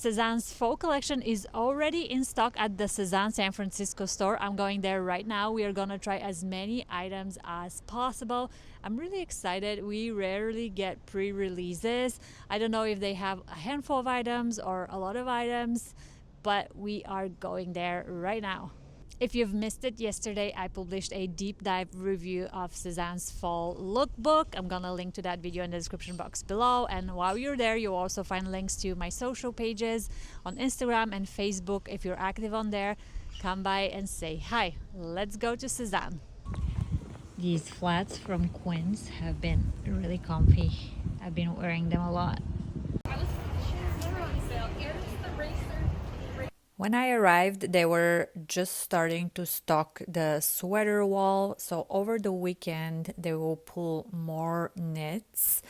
Sezane's fall collection is already in stock at the Sezane San Francisco store. I'm going there right now. We are gonna try as many items as possible. I'm really excited. We rarely get pre-releases. I don't know if they have a handful of items or a lot of items, but we are going there right now. If you've missed it, yesterday I published a deep dive review of Sezane's fall lookbook. I'm gonna link to that video in the description box below. And while you're there, you'll also find links to my social pages on Instagram and Facebook. If you're active on there, come by and say hi. Let's go to Sezane. These flats from Quince have been really comfy. I've been wearing them a lot. When I arrived, they were just starting to stock the sweater wall. So over the weekend, they will pull more knits.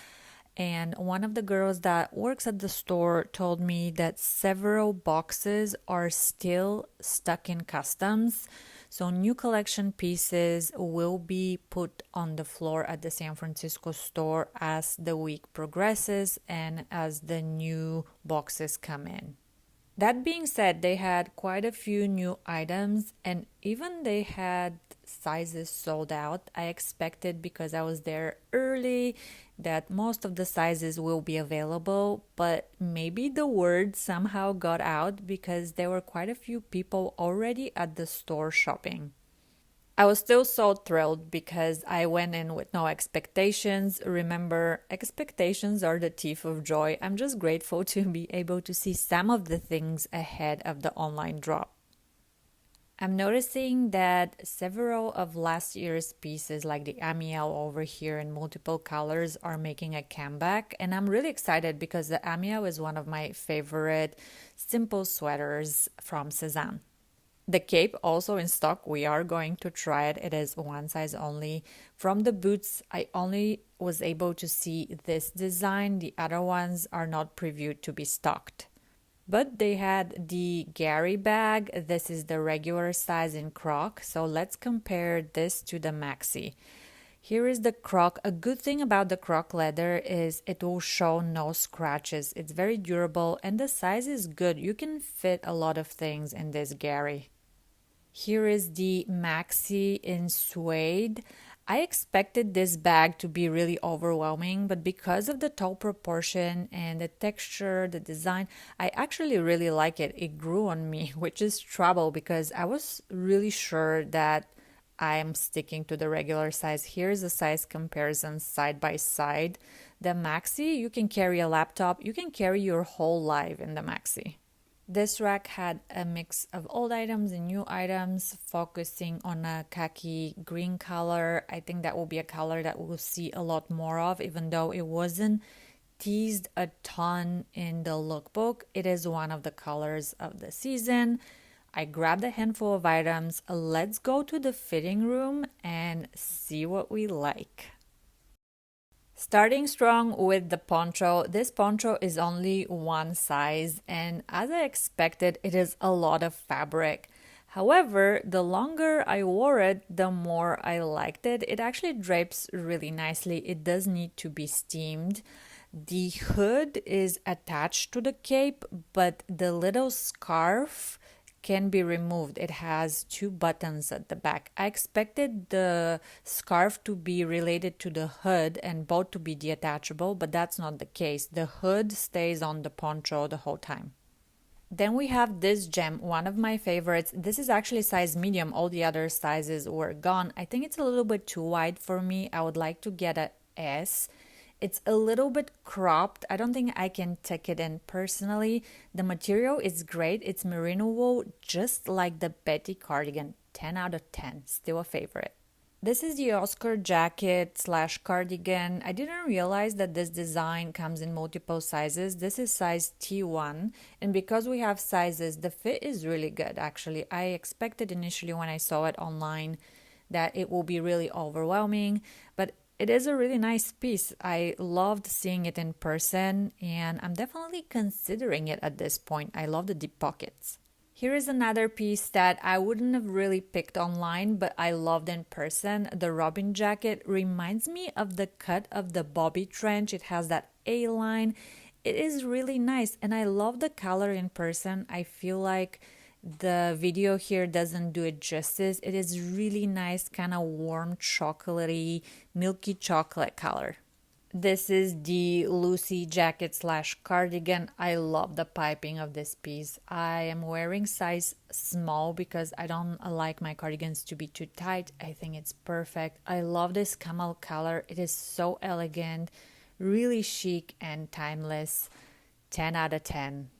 And one of the girls that works at the store told me that several boxes are still stuck in customs. So new collection pieces will be put on the floor at the San Francisco store as the week progresses and as the new boxes come in. That being said, they had quite a few new items and even they had sizes sold out. I expected, because I was there early, that most of the sizes will be available, but maybe the word somehow got out because there were quite a few people already at the store shopping. I was still so thrilled because I went in with no expectations. Remember, expectations are the thief of joy. I'm just grateful to be able to see some of the things ahead of the online drop. I'm noticing that several of last year's pieces, like the Amiel over here in multiple colors, are making a comeback. And I'm really excited because the Amiel is one of my favorite simple sweaters from Sezane. The cape also in stock. We are going to try it. It is one size only. From the boots, I only was able to see this design. The other ones are not previewed to be stocked. But they had the Gary bag. This is the regular size in croc. So let's compare this to the maxi. Here is the croc. A good thing about the croc leather is it will show no scratches. It's very durable and the size is good. You can fit a lot of things in this Gary. Here is the maxi in suede. I expected this bag to be really overwhelming, but because of the tall proportion and the texture, the design, I actually really like it. It grew on me, which is trouble because I was really sure that I am sticking to the regular size. Here's a size comparison side by side. The maxi, you can carry a laptop, you can carry your whole life in the maxi. This rack had a mix of old items and new items, focusing on a khaki green color. I think that will be a color that we'll see a lot more of, even though it wasn't teased a ton in the lookbook. It is one of the colors of the season. I grabbed a handful of items. Let's go to the fitting room and see what we like. Starting strong with the poncho. This poncho is only one size, and as I expected, it is a lot of fabric. However, the longer I wore it, the more I liked it. It actually drapes really nicely. It does need to be steamed. The hood is attached to the cape, but the little scarf can be removed. It has 2 buttons at the back. I expected the scarf to be related to the hood and both to be detachable, but that's not the case. The hood stays on the poncho the whole time. Then we have this gem, one of my favorites. This is actually size medium. All the other sizes were gone. I think it's a little bit too wide for me. I would like to get a S. It's a little bit cropped. I don't think I can tuck it in personally. The material is great. It's merino wool, just like the Betty cardigan. 10 out of 10. Still a favorite. This is the Oscar jacket / cardigan. I didn't realize that this design comes in multiple sizes. This is size T1. And because we have sizes, the fit is really good, actually. I expected initially when I saw it online that it will be really overwhelming, but it is a really nice piece. I loved seeing it in person, and I'm definitely considering it at this point. I love the deep pockets. Here is another piece that I wouldn't have really picked online, but I loved in person. The Robin jacket reminds me of the cut of the Bobby trench. It has that A-line, It is really nice, and I love the color in person. I feel like the video here doesn't do it justice. It is really nice, kind of warm, chocolatey, milky chocolate color. This is the Lucie jacket slash cardigan. I love the piping of this piece. I am wearing size small because I don't like my cardigans to be too tight. I think it's perfect. I love this camel color. It is so elegant, really chic and timeless. 10 out of 10.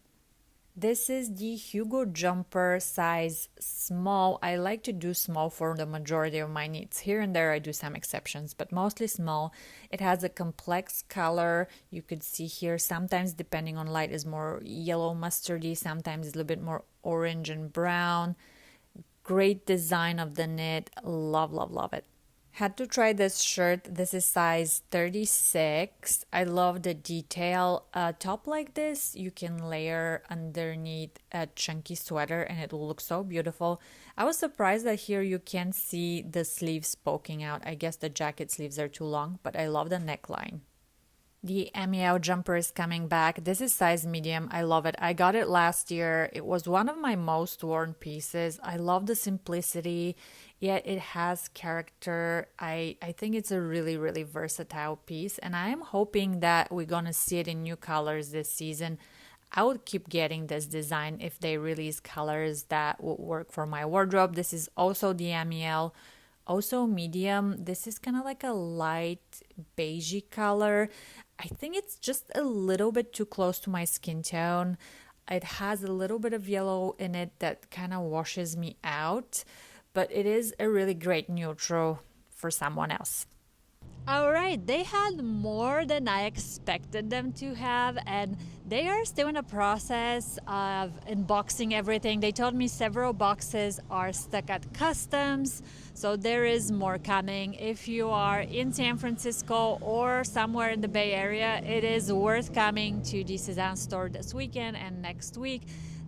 This is the Hugo Jumper size small. I like to do small for the majority of my needs. Here and there I do some exceptions, but mostly small. It has a complex color. You could see here sometimes depending on light is more yellow mustardy, sometimes it's a little bit more orange and brown. Great design of the knit. Love, love, love it. Had to try this shirt. This is size 36. I love the detail. A top like this, you can layer underneath a chunky sweater and it will look so beautiful. I was surprised that here you can't see the sleeves poking out. I guess the jacket sleeves are too long, but I love the neckline. The Naya Jumper is coming back. This is size medium. I love it. I got it last year. It was one of my most worn pieces. I love the simplicity, yet it has character. I think it's a really, really versatile piece, and I am hoping that we're going to see it in new colors this season. I would keep getting this design if they release colors that would work for my wardrobe. This is also the MEL. Also medium. This is kind of like a light beigey color. I think it's just a little bit too close to my skin tone. It has a little bit of yellow in it that kind of washes me out, but it is a really great neutral for someone else. All right, they had more than I expected them to have, and they are still in the process of unboxing everything. They told me several boxes are stuck at customs, so there is more coming. If you are in San Francisco or somewhere in the Bay Area, it is worth coming to the Sezane store this weekend and next week.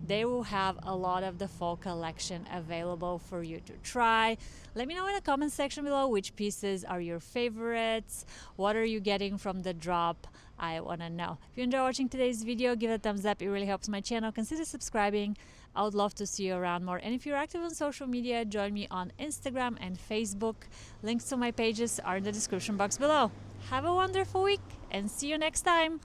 They will have a lot of the fall collection available for you to try. Let me know in the comment section below which pieces are your favorites. What are you getting from the drop? I want to know. If you enjoy watching today's video, give it a thumbs up. It really helps my channel. Consider subscribing. I would love to see you around more. And if you're active on social media, join me on Instagram and Facebook. Links to my pages are in the description box below. Have a wonderful week and see you next time.